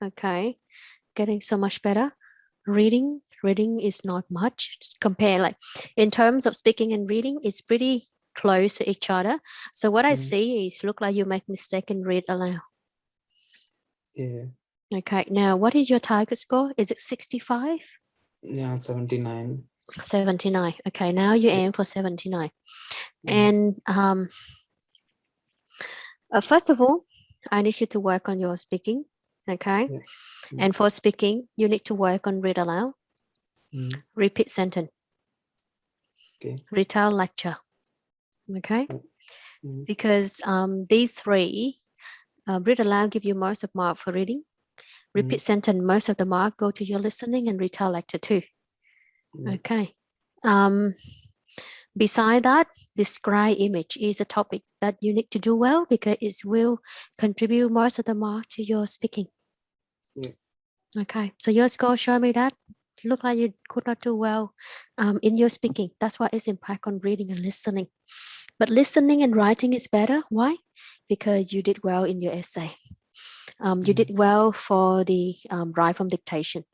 Okay, getting so much better. Reading is not much. Just compare, like in terms of speaking and reading, it's pretty close to each other. So what I see is look like you make mistake and read aloud. Yeah. Okay, now what is your target score? Is it 65? Yeah, 79. 79. Okay, now you aim for 79. And first of all, I need you to work on your speaking. Okay. Yeah. And for speaking, you need to work on read aloud, repeat sentence, Okay. retell lecture. Okay. Because these three, read aloud give you most of mark for reading. Repeat sentence, most of the mark go to your listening, and retell lecture too. Okay. Beside that, describe image is a topic that you need to do well because it will contribute most of the mark to your speaking. Yeah. Okay, so your score show me that look like you could not do well in your speaking. That's why it's impact on reading and listening. But listening and writing is better. Why? Because you did well in your essay. You did well for the write from dictation.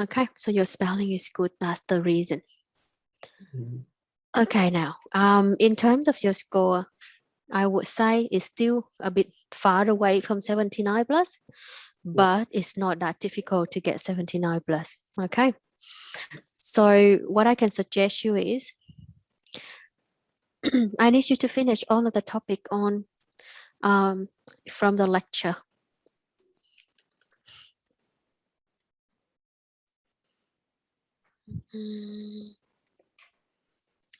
Okay, so your spelling is good. That's the reason. Okay, now in terms of your score, I would say it's still a bit far away from 79 plus, but it's not that difficult to get 79 plus. Okay, so what I can suggest you is I need you to finish all of the topic on from the lecture.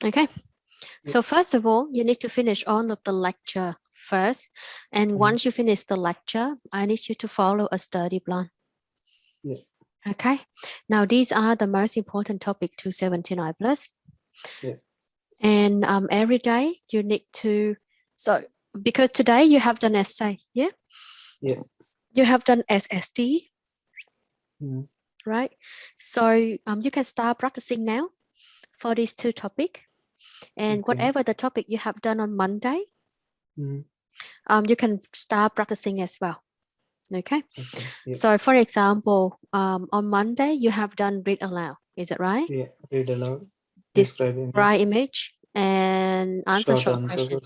Okay, so first of all, you need to finish all of the lecture first. And once you finish the lecture, I need you to follow a study plan. Yeah. Okay, now these are the most important topic to 79 plus. Yeah. And every day you need to, so because today you have done essay, yeah? Yeah. You have done SST, right? So you can start practicing now for these two topics. And whatever the topic you have done on Monday, you can start practicing as well. Okay. Yeah. So for example, on Monday, you have done read aloud. Is it right? Yeah. Read aloud. Describe image and answer short question.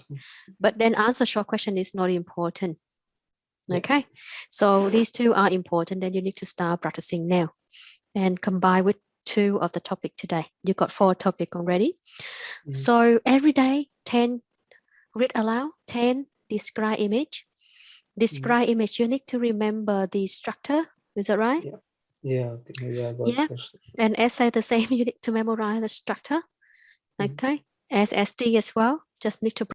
But then answer short question is not important. Okay. So these two are important. Then you need to start practicing now and combine with two of the topic today. You got 4 topic already. So every day, 10 read aloud, 10 describe image. Describe image, you need to remember the structure. Is that right? Yeah. Yeah. Okay. Yeah. Yeah. And essay the same, you need to memorize the structure. Okay. SST as well. Just need to